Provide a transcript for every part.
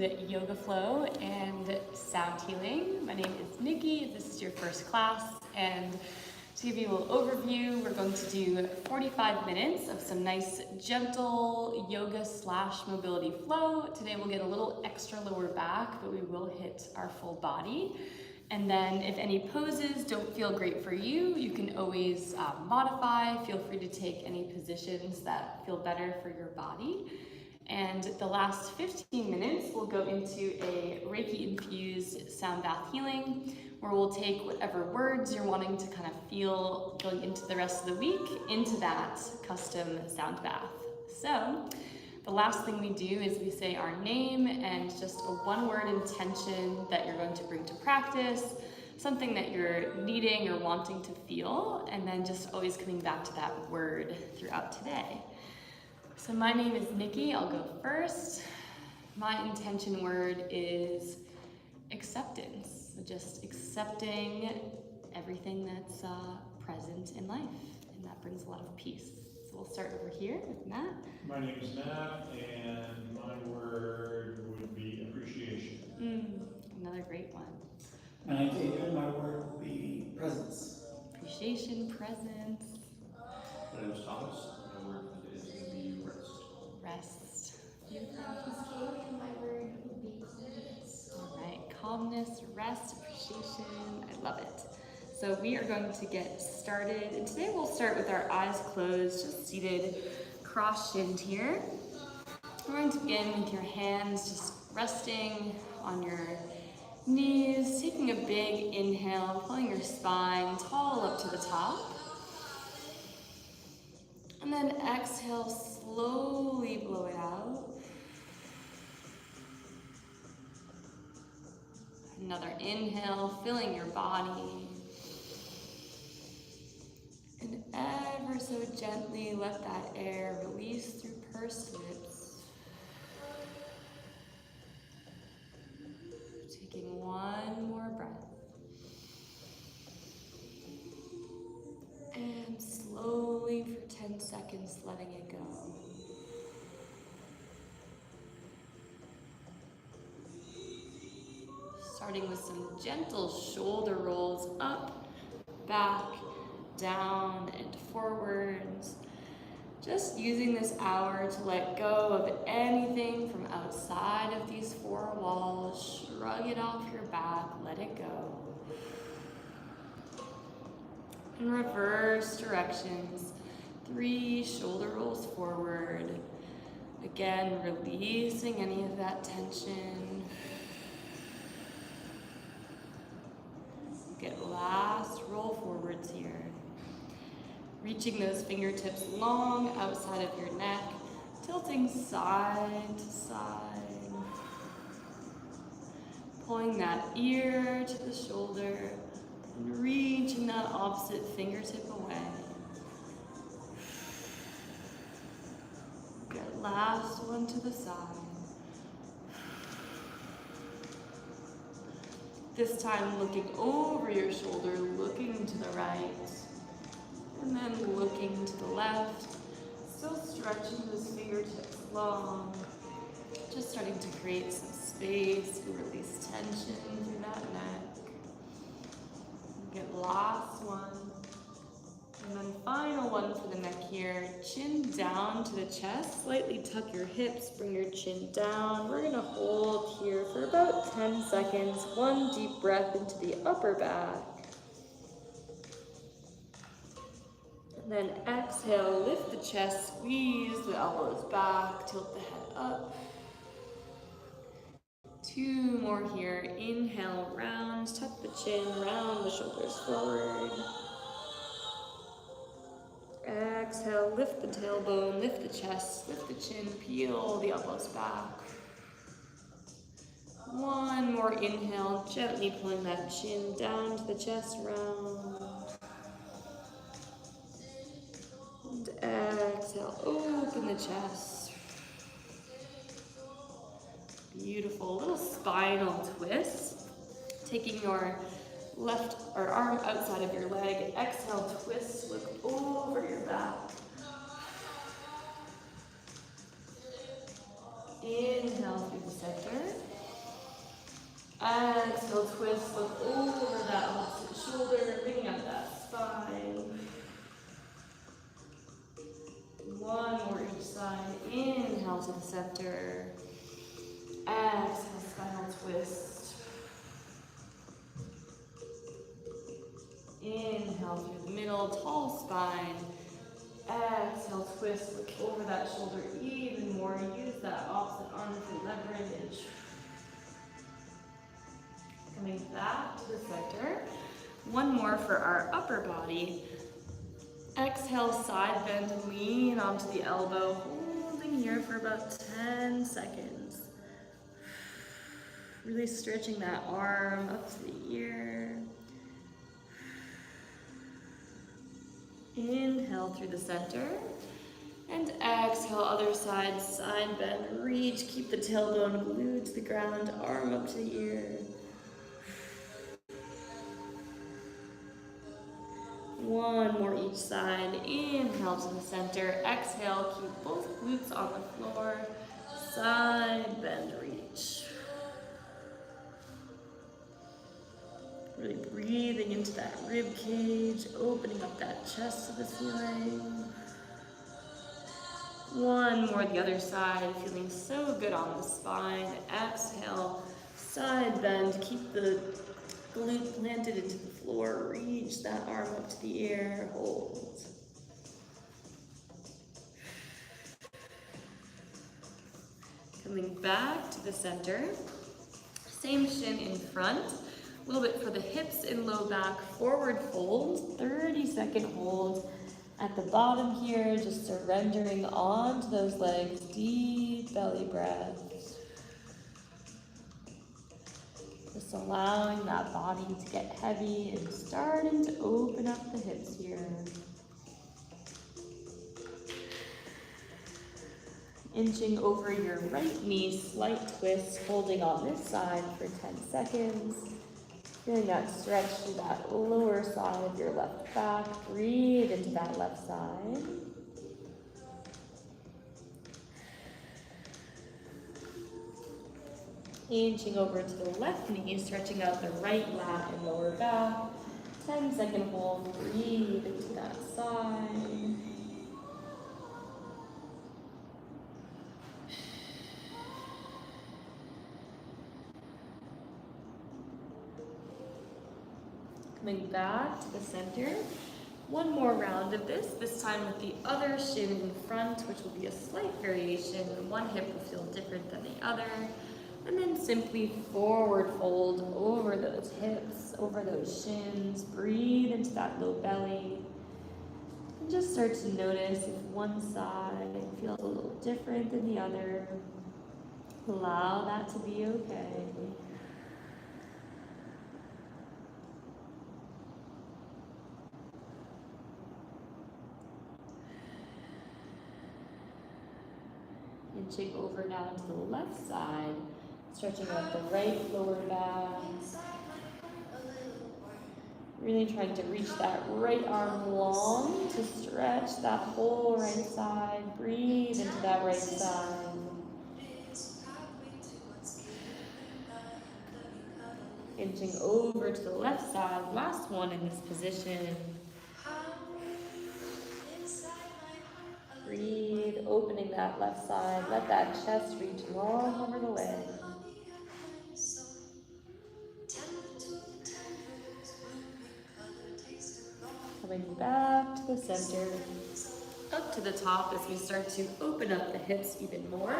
Yoga Flow and Sound Healing. My name is Nikki. If this is your first class, and to give you a little overview, we're going to do 45 minutes of some nice gentle yoga / mobility flow. Today we'll get a little extra lower back, but we will hit our full body. And then if any poses don't feel great for you, you can always modify. Feel free to take any positions that feel better for your body. And the last 15 minutes, we'll go into a Reiki-infused sound bath healing, where we'll take whatever words you're wanting to kind of feel going into the rest of the week into that custom sound bath. So the last thing we do is we say our name and just a one-word intention that you're going to bring to practice, something that you're needing or wanting to feel, and then just always coming back to that word throughout today. So my name is Nikki. I'll go first. My intention word is acceptance. So just accepting everything that's present in life, and that brings a lot of peace. So we'll start over here with Matt. My name is Matt, and my word would be appreciation. Another great one. And I'm David. My word will be presence. Appreciation, presence. My name is Thomas. My word is going to be rest. Rest. And my word would be calmness. All right, calmness, rest, appreciation. I love it. So we are going to get started, and today we'll start with our eyes closed, just seated, cross-shinned here. We're going to begin with your hands just resting on your knees, taking a big inhale, pulling your spine tall up to the top. And then exhale, slowly blow it out. Another inhale, filling your body. And ever so gently let that air release through pursed lips. Taking one more breath. And slowly for 10 seconds letting it go. Starting with some gentle shoulder rolls up, back, down, and forwards. Just using this hour to let go of anything from outside of these four walls. Shrug it off your back, let it go. In reverse directions, 3 shoulder rolls forward. Again, releasing any of that tension. Get last roll forwards here. Reaching those fingertips long outside of your neck, tilting side to side. Pulling that ear to the shoulder and reaching that opposite fingertip away. Get last one to the side. This time looking over your shoulder, looking to the right, and then looking to the left. Still stretching those fingertips long. Just starting to create some space to release tension through that neck. Get last one. And then final one for the neck here. Chin down to the chest. Slightly tuck your hips, bring your chin down. We're gonna hold here for about 10 seconds. One deep breath into the upper back. And then exhale, lift the chest, squeeze the elbows back, tilt the head up. 2 more here. Inhale, round, tuck the chin, round the shoulders forward. Exhale, lift the tailbone, lift the chest, lift the chin, peel the elbows back. 1 more inhale, gently pulling that chin down to the chest, round. And exhale, open the chest. Beautiful, little spinal twist. Taking your left or arm outside of your leg. Exhale, twist, look over your back. Inhale through the center. exhale, twist, look over that opposite shoulder, bringing up that spine. One more each side. Inhale to the center. Exhale, spinal twist. Inhale through the middle, tall spine. Exhale, twist, look over that shoulder even more. Use that opposite arm for leverage. Coming back to the center. One more for our upper body. Exhale, side bend, lean onto the elbow, holding here for about 10 seconds. Really stretching that arm up to the ear. Inhale through the center. And exhale, other side, side bend, reach, keep the tailbone glued to the ground, arm up to the ear. One more each side. Inhale to the center. Exhale, keep both glutes on the floor. Side bend, reach. Really breathing into that rib cage, opening up that chest to the ceiling. One more the other side, feeling so good on the spine. Exhale, side bend, keep the glute planted into the floor, reach that arm up to the air, hold. Coming back to the center, same shin in front, a little bit for the hips and low back, forward fold, 30-second hold. At the bottom here, just surrendering onto those legs, deep belly breath. Just allowing that body to get heavy and starting to open up the hips here. Inching over your right knee, slight twist, holding on this side for 10 seconds. Feeling that stretch through that lower side of your left back. Breathe into that left side. Inching over to the left knee, stretching out the right lat and lower back. 10-second hold, breathe into that side. Coming back to the center. One more round of this time with the other shin in front, which will be a slight variation. One hip will feel different than the other. And then simply forward fold over those hips, over those shins. Breathe into that low belly. And just start to notice if one side feels a little different than the other. Allow that to be okay. Inching over now to the left side. Stretching out the right lower back. Really trying to reach that right arm long to stretch that whole right side. Breathe into that right side. Inching over to the left side. Last one in this position. Breathe, opening that left side. Let that chest reach long over the leg. Coming back to the center, up to the top as we start to open up the hips even more.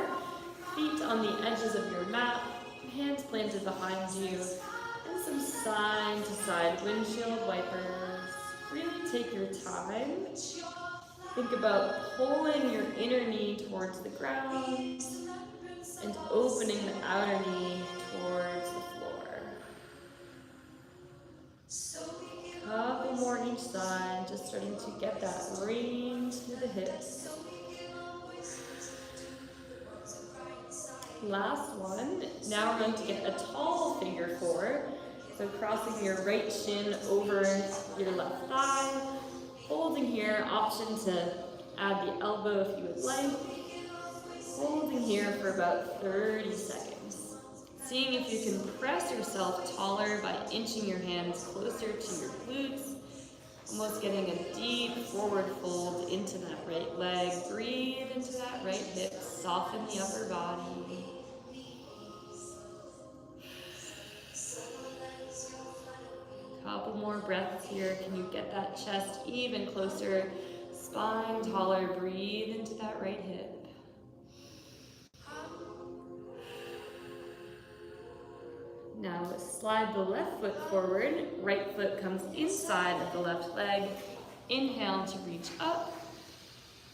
Feet on the edges of your mat, hands planted behind you, and some side to side windshield wipers. Really take your time. Think about pulling your inner knee towards the ground and opening the outer knee towards the floor. Couple more each side, just starting to get that range through the hips. Last one. Now we're going to get a tall figure four. So crossing your right shin over your left thigh. Holding here, option to add the elbow if you would like. Holding here for about 30 seconds. Seeing if you can press yourself taller by inching your hands closer to your glutes. Almost getting a deep forward fold into that right leg. Breathe into that right hip. Soften the upper body. Couple more breaths here. Can you get that chest even closer? Spine taller. Breathe into that right hip. Now slide the left foot forward. Right foot comes inside of the left leg. Inhale to reach up.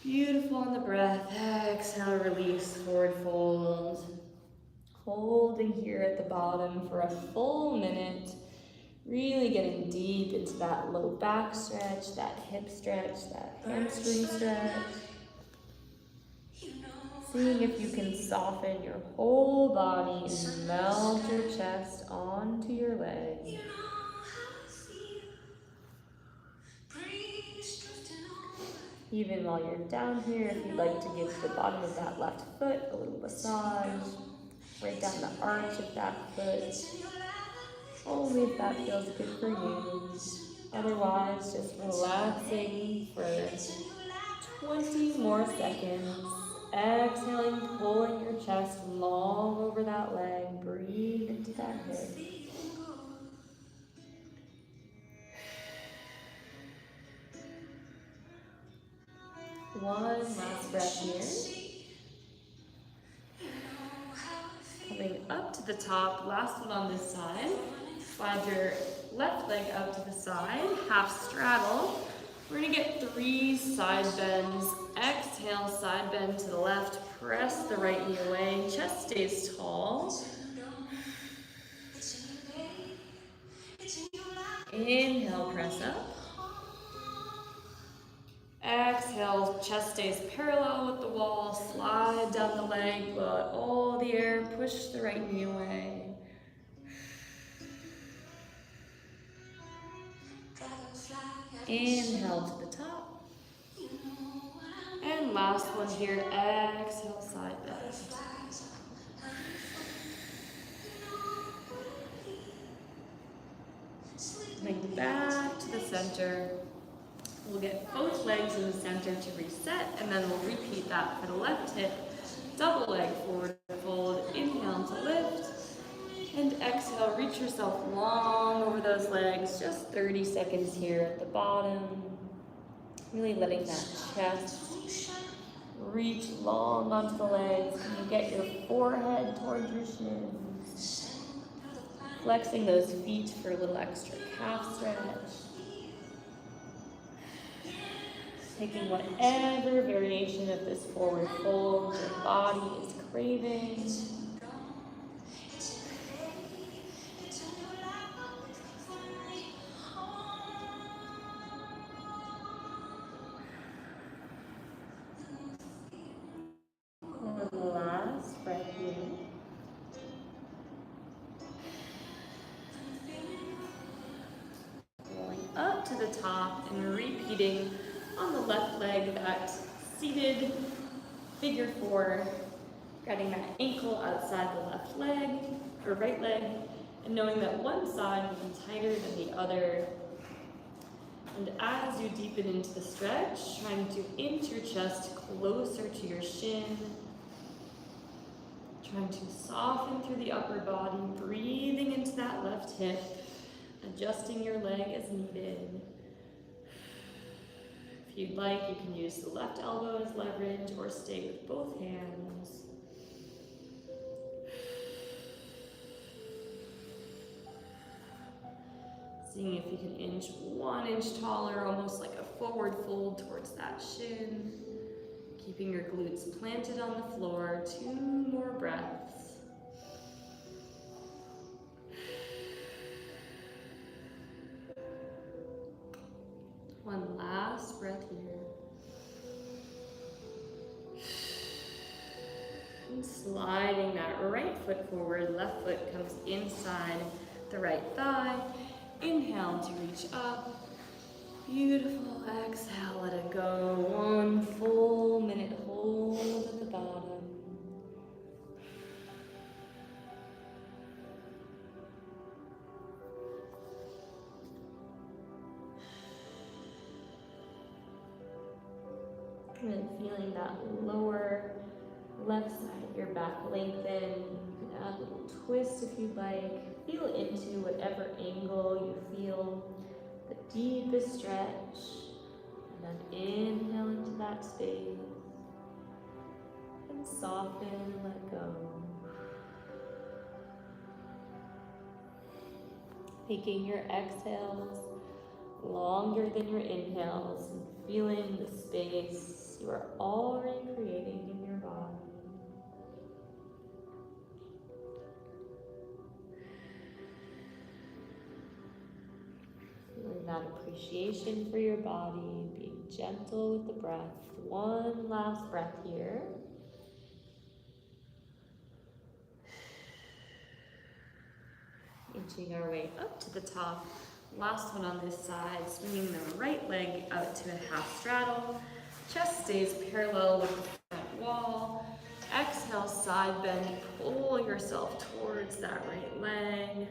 Beautiful on the breath. Exhale, release, forward fold. Holding here at the bottom for a full minute. Really getting deep into that low back stretch, that hip stretch, that hamstring stretch. Seeing if you can soften your whole body and melt your chest onto your legs. Even while you're down here, if you'd like to give the bottom of that left foot a little massage, right down the arch of that foot, only if that feels good for you. Otherwise, just relaxing for 20 more seconds. Exhaling, pulling your chest long over that leg. Breathe into that hip. One last breath here. Coming up to the top, last one on this side. Slide your left leg out to the side, half straddle. We're gonna get 3 side bends. Exhale, side bend to the left. Press the right knee away. Chest stays tall. Inhale, press up. Exhale, chest stays parallel with the wall. Slide down the leg, blow out all the air. Push the right knee away. Inhale to the top. And last one here, exhale, side bend. Coming back to the center. We'll get both legs in the center to reset, and then we'll repeat that for the left hip. Double leg forward fold. Inhale to lift. And exhale, reach yourself long over those legs. Just 30 seconds here at the bottom. Really letting that chest reach long onto the legs. Can you get your forehead towards your shins? Flexing those feet for a little extra calf stretch. Taking whatever variation of this forward fold your body is craving. Last breath here. Rolling up to the top and repeating on the left leg that seated figure 4, getting that ankle outside the left leg or right leg, and knowing that one side will be tighter than the other. And as you deepen into the stretch, trying to inch your chest closer to your shin. Trying to soften through the upper body, breathing into that left hip, adjusting your leg as needed. If you'd like, you can use the left elbow as leverage or stay with both hands. Seeing if you can inch 1 inch taller, almost like a forward fold towards that shin. Keeping your glutes planted on the floor. 2 more breaths. One last breath here. And sliding that right foot forward, left foot comes inside the right thigh. Inhale to reach up. Beautiful. Exhale, let it go. 1 full minute hold at the bottom. feeling that lower left side of your back lengthen. You can add a little twist if you'd like. Feel into whatever angle you feel the deepest stretch. And then inhale into that space. And soften and let go. Making your exhales longer than your inhales and feeling the space you are already creating in your body. Feeling that appreciation for your body, being gentle with the breath. One last breath here. Inching our way up to the top. Last one on this side, swinging the right leg out to a half straddle. Chest stays parallel with the front wall. Exhale, side bend, pull yourself towards that right leg.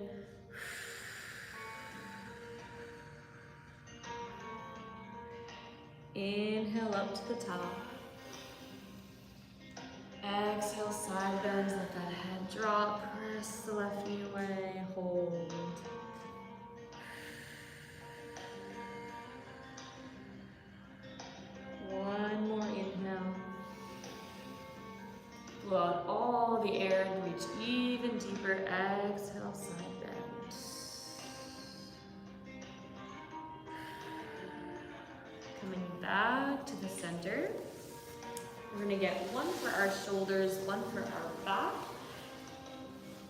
Inhale up to the top. Exhale, side bends, let that head drop. Press the left knee away, hold. One more inhale. Blow out all the air and reach even deeper. Exhale, side bend. Coming back to the center. We're gonna get one for our shoulders, one for our back.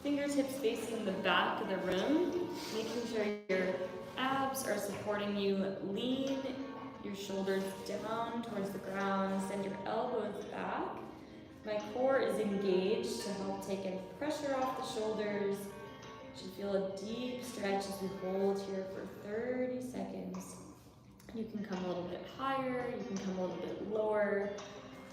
Fingertips facing the back of the room, making sure your abs are supporting you. Lean your shoulders down towards the ground, send your elbows back. My core is engaged to help take any pressure off the shoulders. You should feel a deep stretch as we hold here for 30 seconds. You can come a little bit higher, you can come a little bit lower.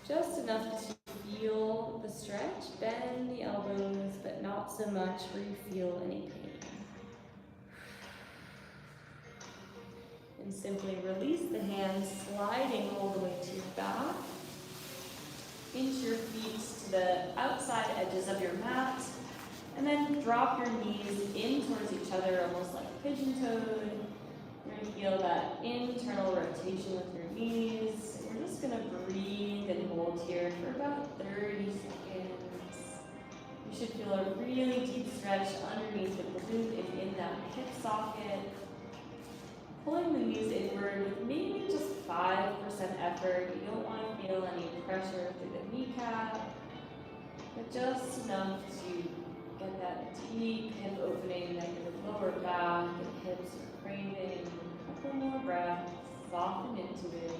Just enough to feel the stretch, bend the elbows, but not so much where you feel any pain. And simply release the hands, sliding all the way to your back. Inch your feet to the outside edges of your mat, and then drop your knees in towards each other, almost like pigeon-toed. You're going to feel that internal rotation with your knees. We're just going to breathe and hold here for about 30 seconds. You should feel a really deep stretch underneath the glute and in that hip socket. Pulling the knees inward with maybe just 5% effort. You don't want to feel any pressure through the kneecap, but just enough to get that deep hip opening that your lower back and hips are craving. A couple more breaths, soften into it.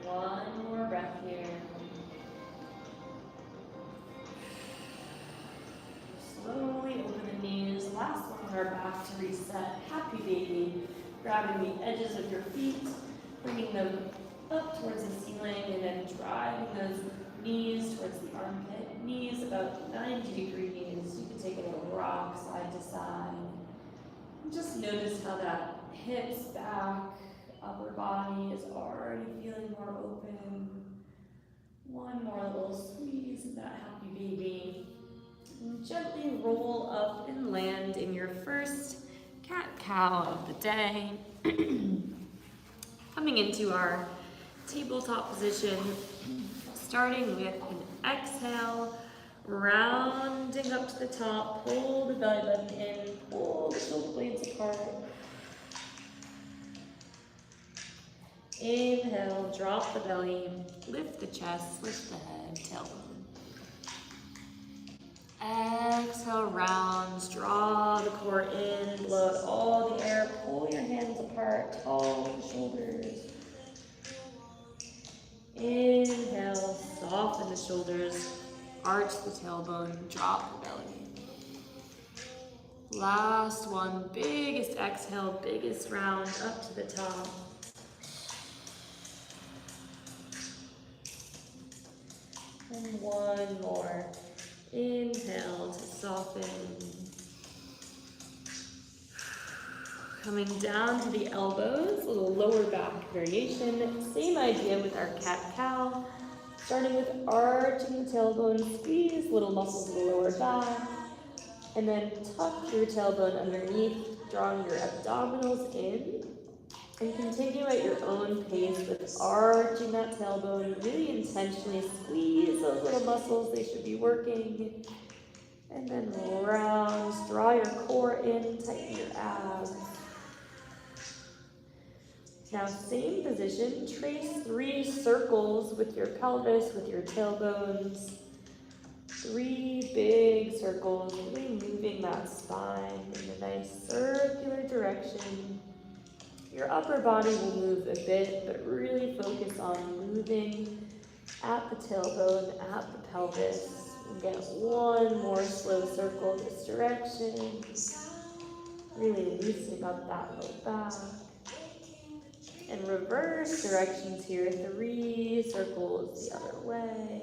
One more breath here. Slowly open the knees. Last one on our back to reset. Happy baby. Grabbing the edges of your feet, bringing them up towards the ceiling, and then driving those knees towards the armpit. Knees about 90 degrees. You can take a little rock side to side. And just notice how that hips, back, upper body is already feeling more open. One more little squeeze of that happy baby. And gently roll up and land in your first cat-cow of the day. Coming into our tabletop position, starting with an exhale, rounding up to the top, pull the belly button in, pull the shoulder blades apart. Inhale, drop the belly, lift the chest, lift the head, tailbone. Exhale, rounds, draw the core in, blow out all the air, pull your hands apart, tall shoulders. Inhale, soften the shoulders, arch the tailbone, drop the belly. Last one, biggest exhale, biggest round up to the top. And one more. Inhale to soften. Coming down to the elbows, a little lower back variation. Same idea with our cat-cow. Starting with arching the tailbone, squeeze little muscles of the lower back, and then tuck your tailbone underneath, drawing your abdominals in. And continue at your own pace with arching that tailbone. Really intentionally squeeze those little muscles, they should be working. And then round, draw your core in, tighten your abs. Now same position, trace 3 circles with your pelvis, with your tailbones. 3 big circles, really moving that spine in a nice circular direction. Your upper body will move a bit, but really focus on moving at the tailbone, at the pelvis. And get 1 more slow circle this direction. Really loosening up that low back. And reverse directions here, 3 circles the other way.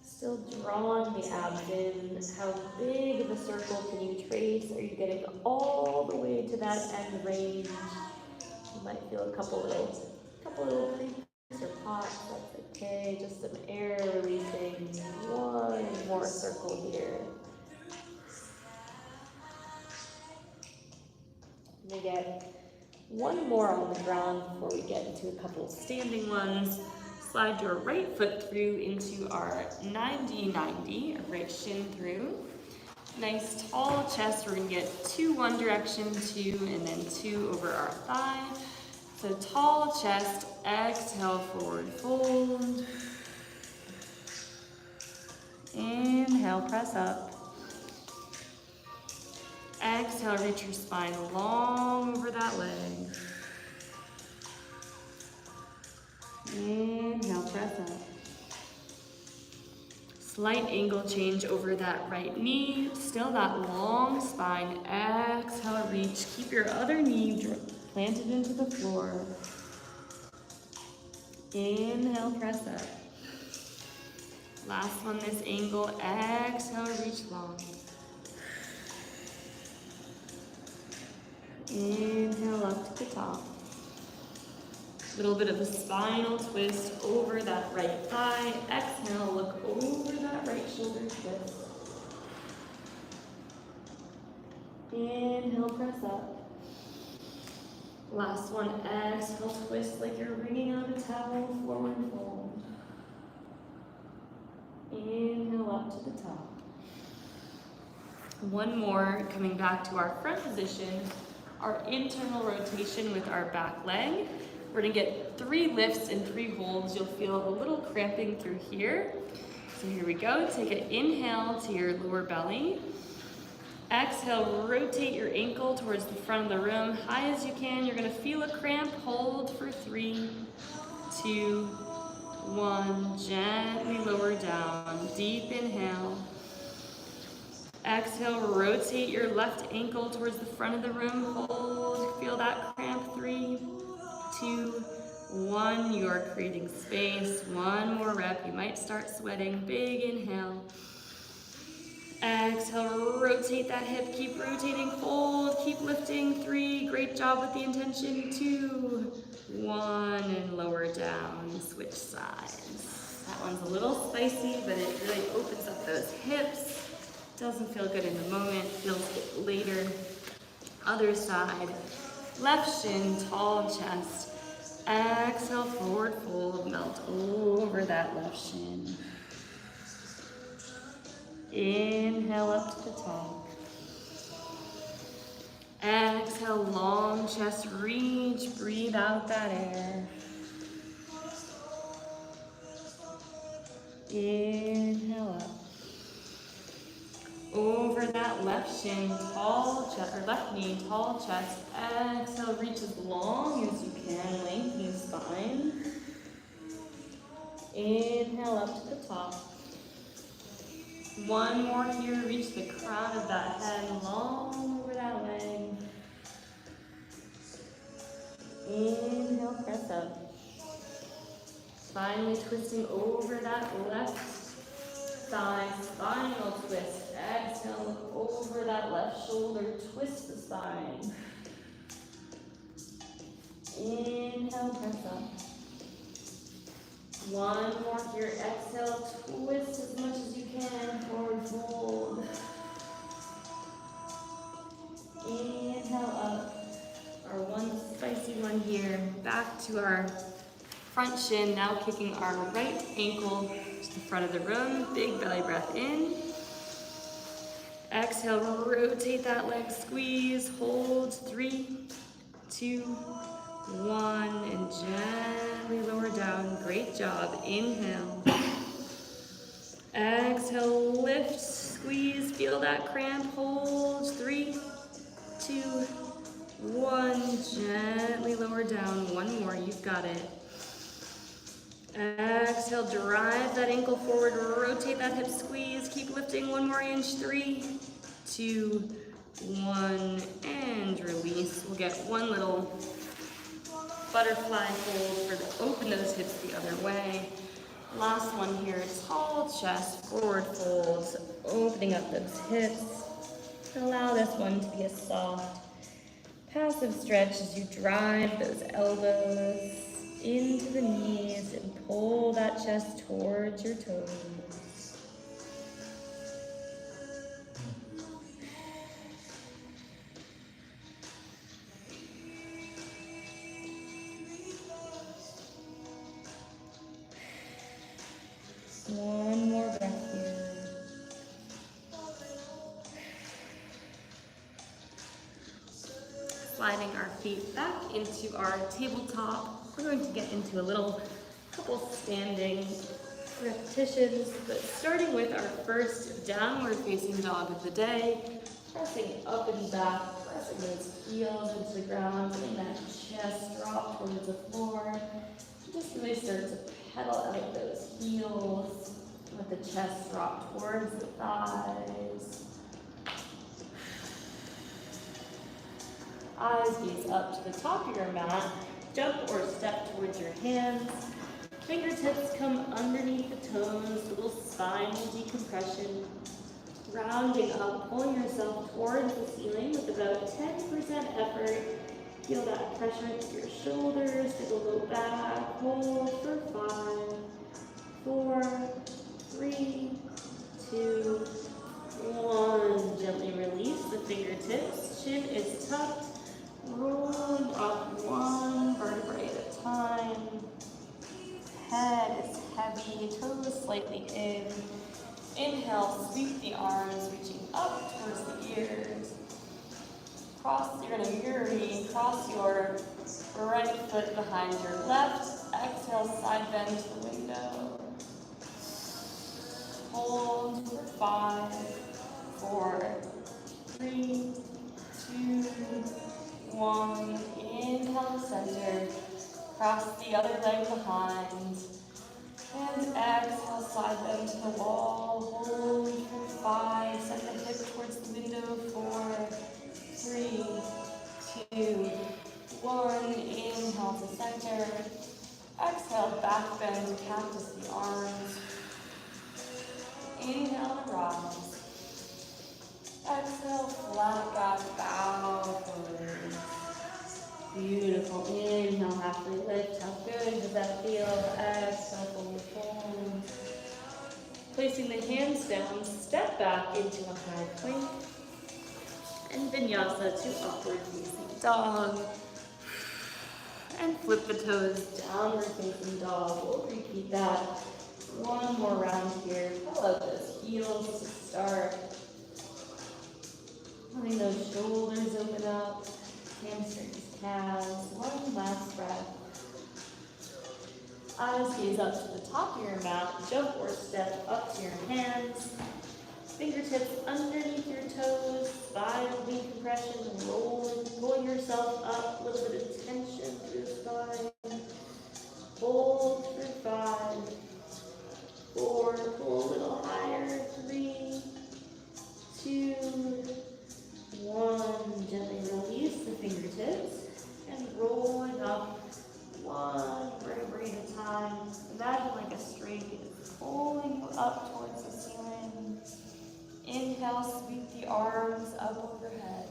Still drawing the abs in. How big of a circle can you trace? Are you getting all the way to that end range? You might feel a couple little creaks or pops. That's okay. Just some air releasing. 1 more circle here. And we get 1 more on the ground before we get into a couple standing ones. Slide your right foot through into our 90-90, or right shin through. Nice tall chest. We're gonna get 2 one direction, 2, and then 2 over our thigh. So tall chest, exhale, forward fold. Inhale, press up. Exhale, reach your spine long over that leg. Inhale, press up. Slight angle change over that right knee. Still that long spine. Exhale, reach. Keep your other knee planted into the floor. Inhale, press up. Last one, this angle. Exhale, reach long. Inhale up to the top. Little bit of a spinal twist over that right thigh. Exhale, look over that right shoulder twist. Inhale, press up. Last one, exhale, twist like you're wringing out a towel, forward fold. Inhale up to the top. 1 more, coming back to our front position, our internal rotation with our back leg. We're gonna get 3 lifts and 3 holds. You'll feel a little cramping through here. So here we go. Take an inhale to your lower belly. Exhale, rotate your ankle towards the front of the room, high as you can. You're gonna feel a cramp. Hold for 3, 2, 1. Gently lower down. Deep inhale. Exhale, rotate your left ankle towards the front of the room. Hold, feel that cramp. 3, 2, 1. You are creating space. 1 more rep. You might start sweating. Big inhale. Exhale, rotate that hip. Keep rotating. Fold. Keep lifting. 3. Great job with the intention. 2, 1. And lower down. Switch sides. That one's a little spicy, but it really opens up those hips. Doesn't feel good in the moment. Feels good later. Other side. Left shin, tall chest. Exhale, forward fold, melt over that left shin. Inhale up to the top. Exhale, long chest, reach, breathe out that air. Inhale up. Over that left shin, tall chest, or left knee, tall chest. Exhale, reach as long as you can, lengthen your spine. Inhale up to the top. 1 more here, reach the crown of that head, long over that leg. Inhale, press up. Finally twisting over that left thigh, spinal twist. Exhale, look over that left shoulder, twist the spine. Inhale, press up. One more here. Exhale, twist as much as you can. Forward fold. Inhale up. Our one spicy one here. Back to our front shin. Now kicking our right ankle to the front of the room. Big belly breath in. Exhale, rotate that leg, squeeze, hold. 3, 2, 1, and gently lower down. Great job. Inhale. Exhale, lift, squeeze, feel that cramp, hold. 3, 2, 1, gently lower down. One more, you've got it. Exhale, drive that ankle forward, rotate that hip, squeeze, keep lifting. One more inch. 3, 2, 1, and release. We'll get one little butterfly fold. Open those hips the other way. Last one here, tall chest, forward folds, opening up those hips. Allow this one to be a soft, passive stretch as you drive those elbows into the knees and pull that chest towards your toes. One more breath here. Sliding our feet back into our tabletop. We're going to get into a couple standing repetitions, but starting with our first downward facing dog of the day. Pressing up and back, pressing those heels into the ground, letting that chest drop towards the floor. Just really start to pedal out those heels. Let the chest drop towards the thighs. Eyes gaze up to the top of your mat. Jump or step towards your hands. Fingertips come underneath the toes. Little spinal decompression. Rounding up, pulling yourself towards the ceiling with about 10% effort. Feel that pressure into your shoulders, to the low back. Hold for 5, 4, 3, 2, 1. Gently release the fingertips. Chin is tucked. Rolling up one vertebrae at a time. Head is heavy, toes slightly in. Inhale, sweep the arms, reaching up towards the ears. You're going to mirror me, cross your right foot behind your left. Exhale, side bend to the window. Hold for 5, 4, 3, 2, 1. Inhale to center. Cross the other leg behind. And exhale, side bend to the wall. Hold for 5. Send the hip towards the window. 4, 3, 2, 1. Inhale to center. Exhale, back bend, cactus the arms. Inhale to rise. Exhale, flat back, bow forward. Beautiful. Inhale, halfway lift. How good does that feel? Exhale, forward fold. Placing the hands down, step back into a high plank. And vinyasa to upward facing dog. And flip the toes, downward facing dog. We'll repeat that one more round here. Pull out those heels to start. Letting those shoulders open up, hamstrings, calves. One last breath. Eyes gaze up to the top of your mat. Jump or step up to your hands. Fingertips underneath your toes. Spinal decompression. Rolling, pulling yourself up. A little bit of tension through the spine. Hold for 5, 4. Pull a little higher. 3, 2, 1. Gently release the fingertips and rolling up one vertebrae at a time. Imagine like a string pulling you up towards the ceiling. Inhale, sweep the arms up overhead.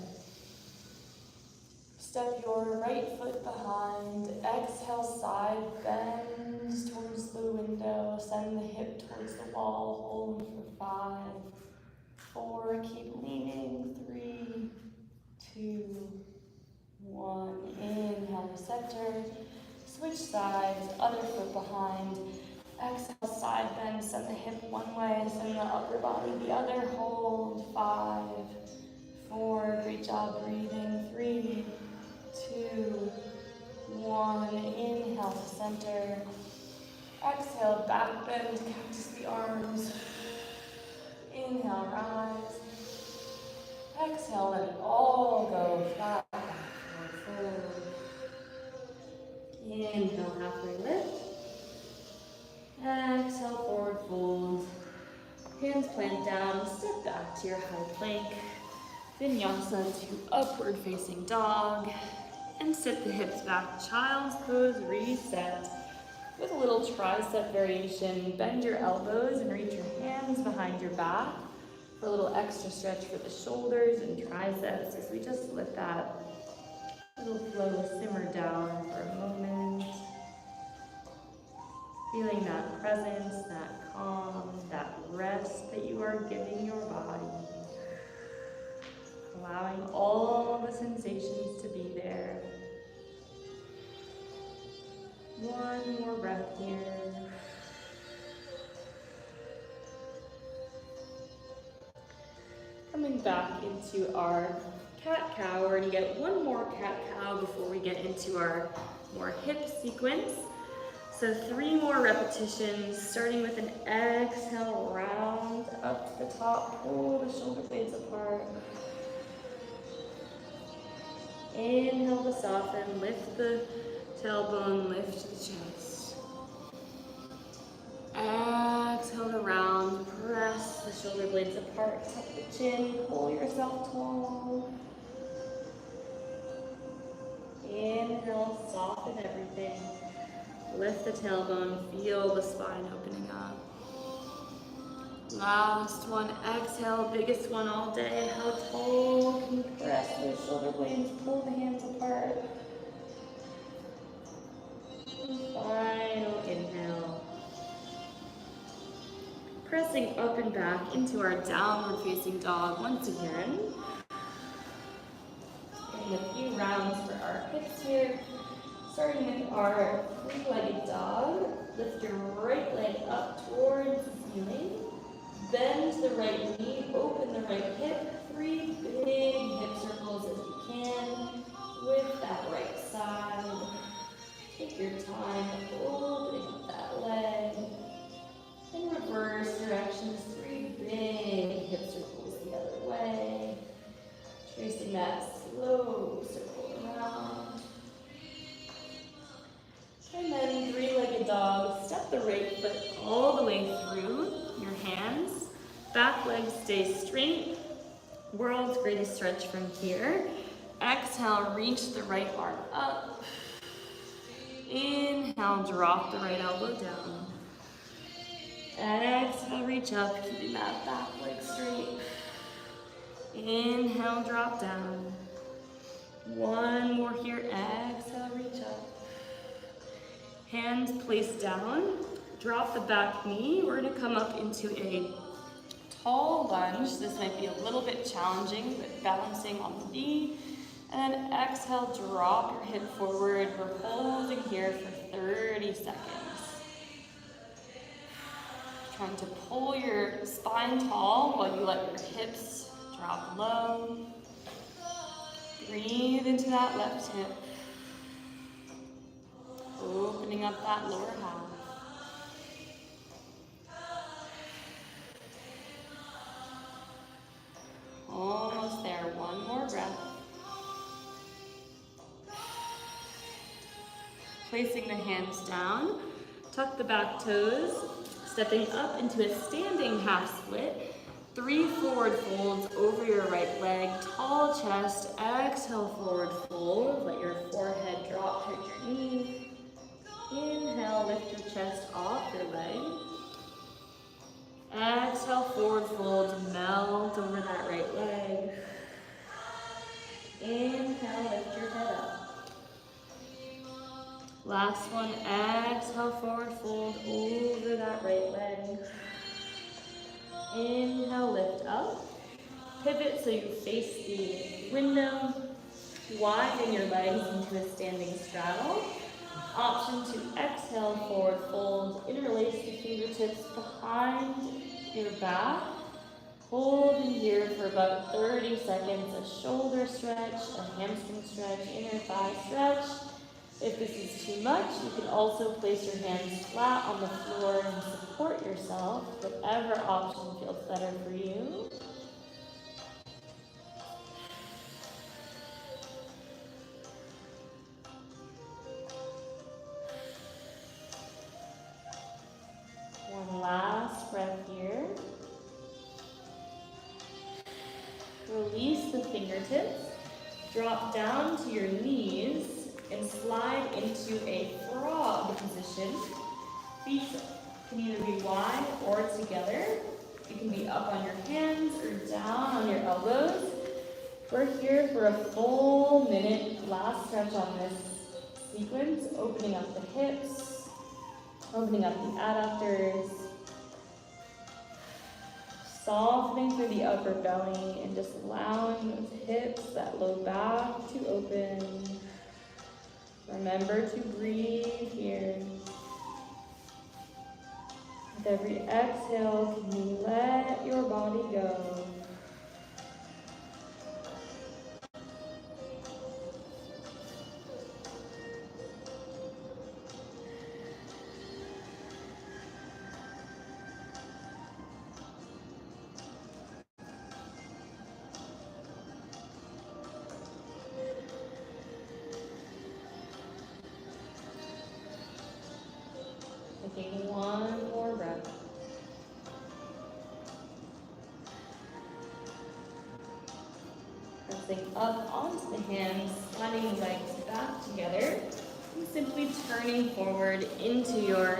Step your right foot behind. Exhale, side bend towards the window. Send the hip towards the wall. Hold for 5, 4. Keep leaning. 3, 2, 1. Inhale to center. Switch sides. Other foot behind. Exhale, side bend. Send the hip one way. Send the upper body the other. Hold. 5, 4. Great job breathing. 3, 2, 1. Inhale to center. Exhale, back bend, cactus the arms. Inhale, rise. Exhale, let it all go flat. Forward. Inhale, halfway lift. Exhale, forward fold. Hands plant down, step back to your high plank. Vinyasa to upward facing dog. And sit the hips back, child's pose, reset. With a little tricep variation, bend your elbows and reach your hands behind your back for a little extra stretch for the shoulders and triceps as we just let that little flow simmer down for a moment. Feeling that presence, that calm, that rest that you are giving your body. Allowing all the sensations to be there. One more breath here. Coming back into our cat-cow. We're going to get one more cat-cow before we get into our more hip sequence. So 3 more repetitions, starting with an exhale, round up to the top, pull the shoulder blades apart. Inhale to soften, lift the tailbone, lift the chest. Exhale to round, press the shoulder blades apart, tuck the chin, pull yourself tall. Inhale, soften everything. Lift the tailbone, feel the spine opening up. Last one, exhale, biggest one all day. How tall can you press those shoulder blades, pull the hands apart. Final inhale. Pressing up and back into our downward facing dog once again. Getting a few rounds for our hips here. Starting with our 3-legged dog. Lift your right leg up towards the ceiling. Bend the right knee, open the right hip. 3 big hip circles as you can with that right side. Take your time opening up that leg. In reverse directions, 3 big hip circles the other way. Tracing that slow circle around. And then 3-legged dog, step the right foot all the way through your hands. Back leg stays straight. World's greatest stretch from here. Exhale, reach the right arm up. Inhale, drop the right elbow down. Exhale, reach up, keeping that back leg straight. Inhale, drop down. One more here, exhale, reach up. Hands placed down, drop the back knee. We're gonna come up into a tall lunge. This might be a little bit challenging, but balancing on the knee. And then exhale, drop your hip forward. We're holding here for 30 seconds. Trying to pull your spine tall while you let your hips drop low. Breathe into that left hip. Opening up that lower half. Almost there. One more breath. Placing the hands down. Tuck the back toes. Stepping up into a standing half split. 3 forward folds over your right leg. Tall chest. Exhale, forward fold. Let your forehead drop towards your knees. Inhale, lift your chest off your leg. Exhale, forward fold, melt over that right leg. Inhale, lift your head up. Last one, exhale, forward fold over that right leg. Inhale, lift up. Pivot so you face the window. Widen your legs into a standing straddle. Option to exhale, forward fold. Interlace the fingertips behind your back. Hold in here for about 30 seconds. A shoulder stretch, a hamstring stretch, inner thigh stretch. If this is too much, you can also place your hands flat on the floor and support yourself. Whatever option feels better for you. One last breath here. Release the fingertips. Drop down to your knees and slide into a frog position. Feet can either be wide or together. You can be up on your hands or down on your elbows. We're here for a full minute. Last stretch on this sequence, opening up the hips, opening up the adductors, softening through the upper belly and just allowing those hips, that low back to open. Remember to breathe here. With every exhale, can you let your body go? Taking one more breath. Pressing up onto the hands, sliding the legs back together, and simply turning forward into your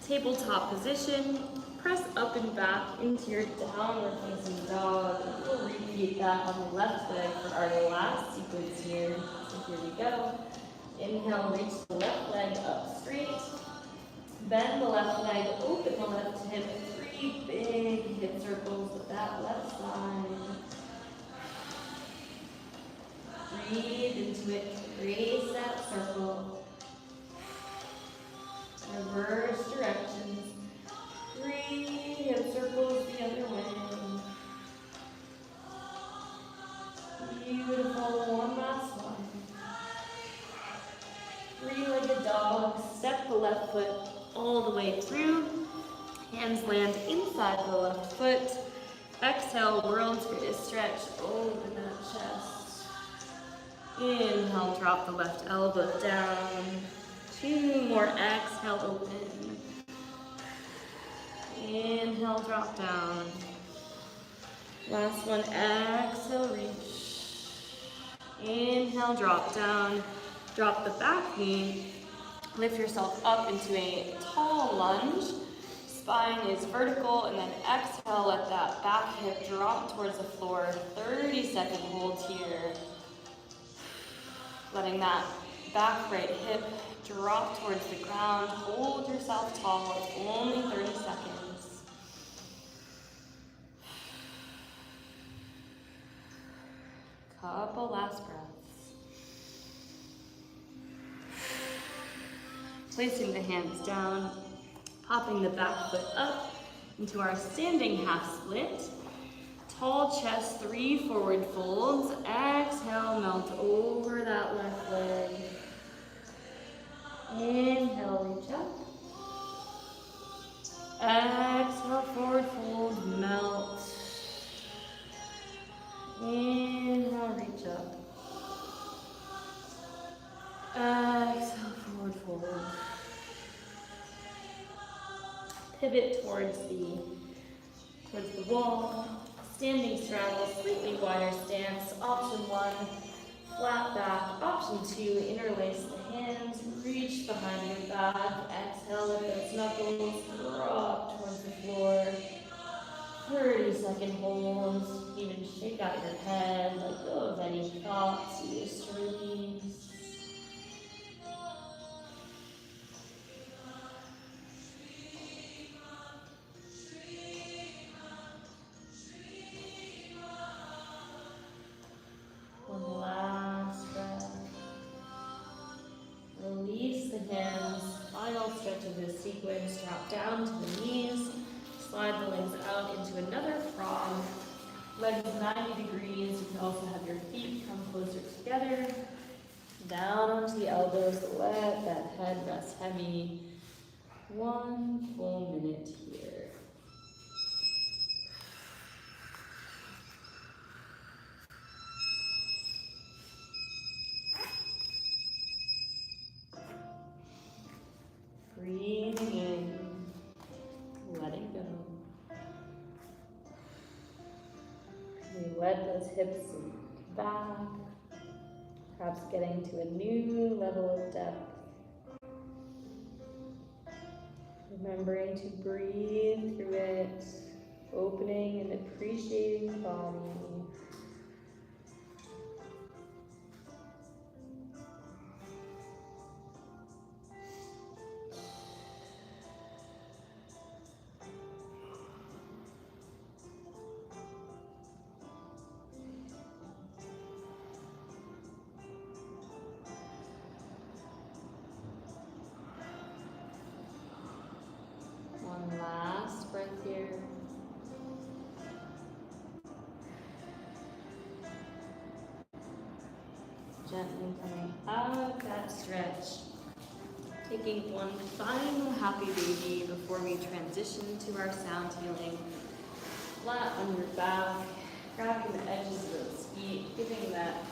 tabletop position. Press up and back into your downward facing dog. We'll repeat that on the left leg for our last sequence here. So here we go. Inhale, reach the left leg up straight. Bend the left leg, open the left hip, 3 big hip circles with that left side. Breathe into it, trace that circle. Reverse directions, 3 hip circles the other way. Beautiful, one last one. 3-legged dog, step the left foot all the way through. Hands land inside the left foot. Exhale, world's greatest stretch. Open that chest. Inhale, drop the left elbow down. 2 more. Exhale, open. Inhale, drop down. Last one. Exhale, reach. Inhale, drop down. Drop the back knee. Lift yourself up into a tall lunge. Spine is vertical, and then exhale, let that back hip drop towards the floor. 30-second hold here. Letting that back right hip drop towards the ground. Hold yourself tall. It's only 30 seconds. Couple last breaths. Placing the hands down, popping the back foot up into our standing half split. Tall chest, 3 forward folds. Exhale, melt over that left leg. Inhale, reach up. Exhale, forward fold, melt. Inhale, reach up. Exhale, forward fold. Pivot towards the wall. Standing straddle, slightly wider stance. Option 1, flat back. Option 2, interlace the hands. Reach behind your back. Exhale, let those knuckles drop towards the floor. 30-second holds. Even shake out your head. Let go of any thoughts you wish to release. ribs drop down to the knees. Slide the legs out into another frog. Legs 90 degrees. You can also have your feet come closer together. Down onto the elbows. Let that head rest heavy. 1 full minute here. Breathing in, letting go. We let those hips back, perhaps getting to a new level of depth. Remembering to breathe through it, opening and appreciating the body. One last breath here. Gently coming out of that stretch. Taking one final happy baby before we transition to our sound healing. Flat on your back, grabbing the edges of those feet, giving that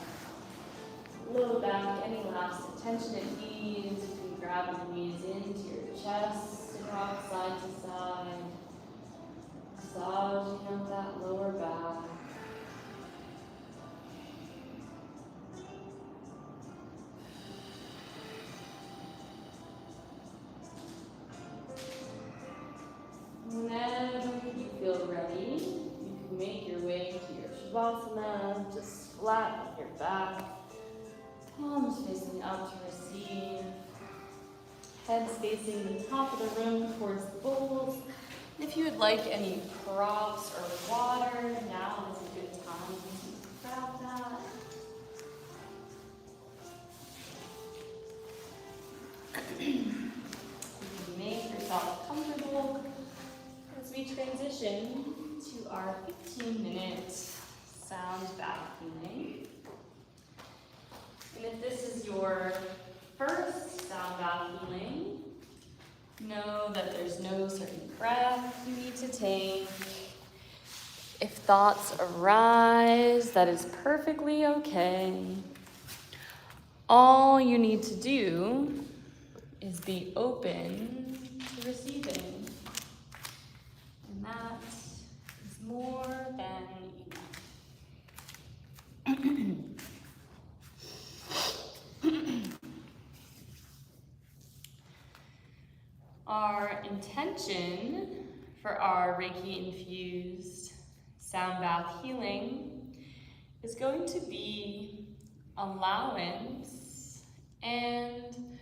low back any last attention it needs. You can grab the knees into your chest and rock side to side, massaging out that lower back. Whenever you feel ready, you can make your way to your Shavasana, just flat on your back, palms facing up to receive, heads facing the top of the room towards the bowls. If you would like any props or water, now is a good time to grab that. You can make yourself comfortable as we transition to our 15-minute sound bath healing. And if this is your first sound bath healing, know that there's no certain breath you need to take. If thoughts arise, that is perfectly okay. All you need to do is be open to receiving. And that is more than enough. Our intention for our Reiki-infused sound bath healing is going to be allowance and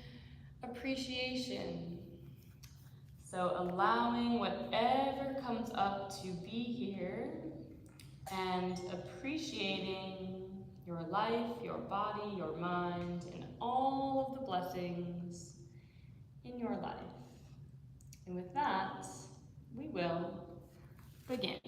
appreciation. So allowing whatever comes up to be here and appreciating your life, your body, your mind, and all of the blessings in your life. And with that, we will begin.